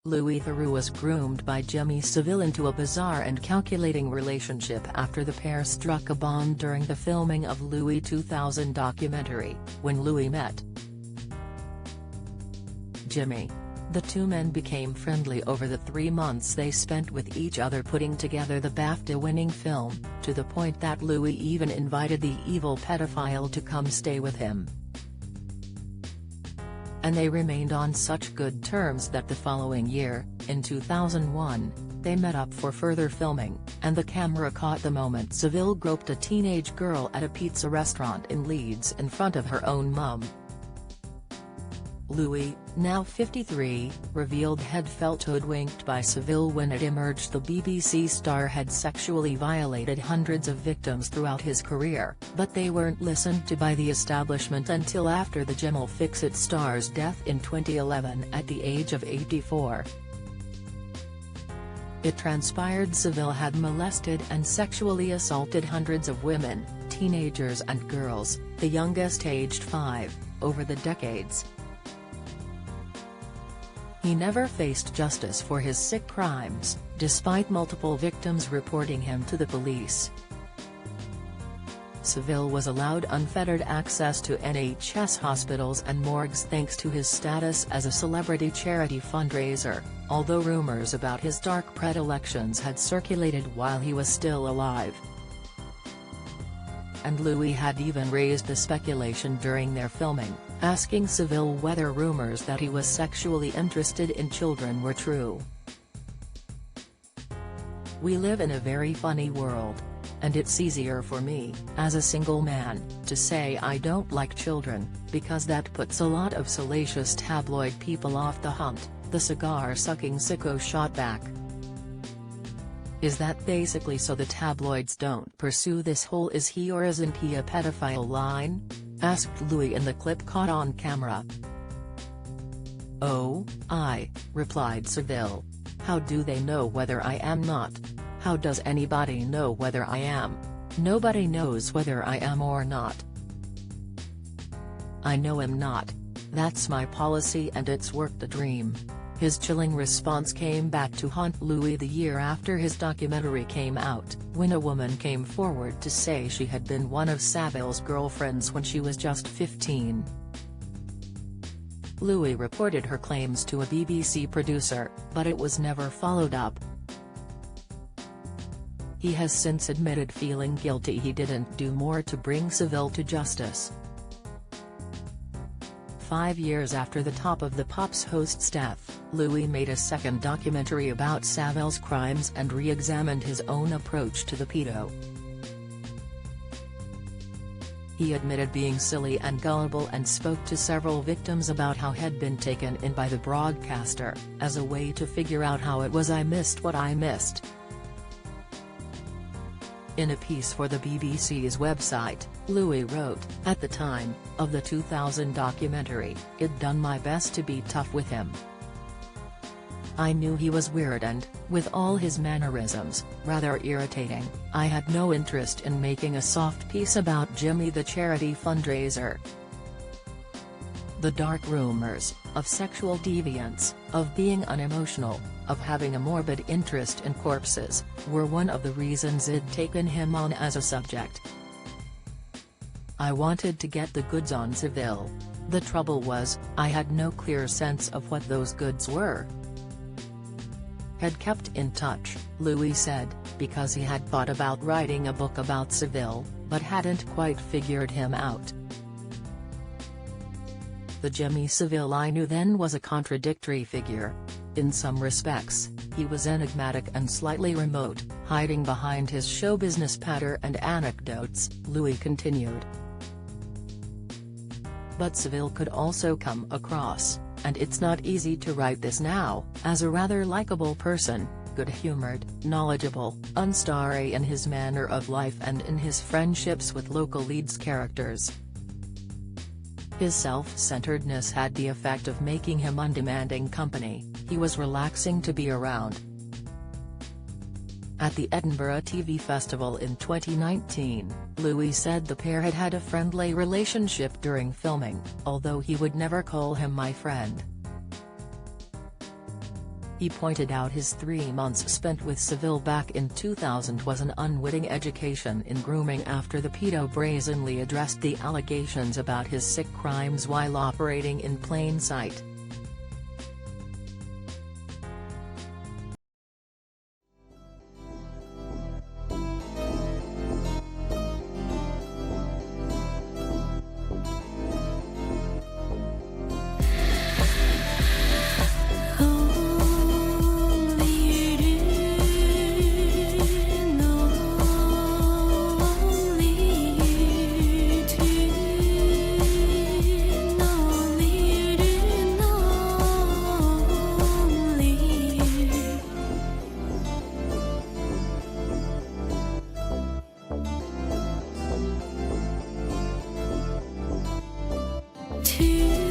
Louis Theroux was groomed by Jimmy Savile into a bizarre and calculating relationship after the pair struck a bond during the filming of Louis' 2000 documentary, When Louis Met Jimmy. The two men became friendly over the 3 months they spent with each other putting together the BAFTA-winning film, to the point that Louis even invited the evil pedophile to come stay with him. And they remained on such good terms that the following year, in 2001, they met up for further filming, and the camera caught the moment Savile groped a teenage girl at a pizza restaurant in Leeds in front of her own mum. Louis, now 53, revealed he'd felt hoodwinked by Savile when it emerged the BBC star had sexually violated hundreds of victims throughout his career, but they weren't listened to by the establishment until after the Jim'll Fix It star's death in 2011 at the age of 84. It transpired Savile had molested and sexually assaulted hundreds of women, teenagers and girls, the youngest aged 5, over the decades. He never faced justice for his sick crimes, despite multiple victims reporting him to the police. Savile was allowed unfettered access to NHS hospitals and morgues thanks to his status as a celebrity charity fundraiser, although rumours about his dark predilections had circulated while he was still alive. And Louis had even raised the speculation during their filming, asking Savile whether rumours that he was sexually interested in children were true. "We live in a very funny world. And it's easier for me, as a single man, to say I don't like children, because that puts a lot of salacious tabloid people off the hunt," the cigar-sucking sicko shot back. "Is that basically so the tabloids don't pursue this whole is he or isn't he a pedophile line?" asked Louis in the clip caught on camera. "Oh, replied Savile. "How do they know whether I am not? How does anybody know whether I am? Nobody knows whether I am or not. I know I'm not. That's my policy and it's worked a dream." His chilling response came back to haunt Louis the year after his documentary came out, when a woman came forward to say she had been one of Savile's girlfriends when she was just 15. Louis reported her claims to a BBC producer, but it was never followed up. He has since admitted feeling guilty he didn't do more to bring Savile to justice. 5 years after the Top of the Pops host's death, Louis made a second documentary about Savile's crimes and re-examined his own approach to the paedo. He admitted being silly and gullible and spoke to several victims about how he'd been taken in by the broadcaster, as a way to figure out how it was I missed what I missed. In a piece for the BBC's website, Louis wrote, "At the time of the 2000 documentary, I'd done my best to be tough with him. I knew he was weird and, with all his mannerisms, rather irritating. I had no interest in making a soft piece about Jimmy the charity fundraiser. The dark rumors, of sexual deviance, of being unemotional, of having a morbid interest in corpses, were one of the reasons I'd taken him on as a subject. I wanted to get the goods on Savile. The trouble was, I had no clear sense of what those goods were." Had kept in touch, Louis said, because he had thought about writing a book about Savile, but hadn't quite figured him out. "The Jimmy Savile I knew then was a contradictory figure. In some respects, he was enigmatic and slightly remote, hiding behind his show business patter and anecdotes," Louis continued. "But Savile could also come across, and it's not easy to write this now, as a rather likable person, good-humored, knowledgeable, unstarry in his manner of life and in his friendships with local Leeds characters. His self-centeredness had the effect of making him undemanding company. He was relaxing to be around." At the Edinburgh TV Festival in 2019, Louis said the pair had had a friendly relationship during filming, although he would never call him my friend. He pointed out his 3 months spent with Savile back in 2000 was an unwitting education in grooming after the pedo brazenly addressed the allegations about his sick crimes while operating in plain sight. To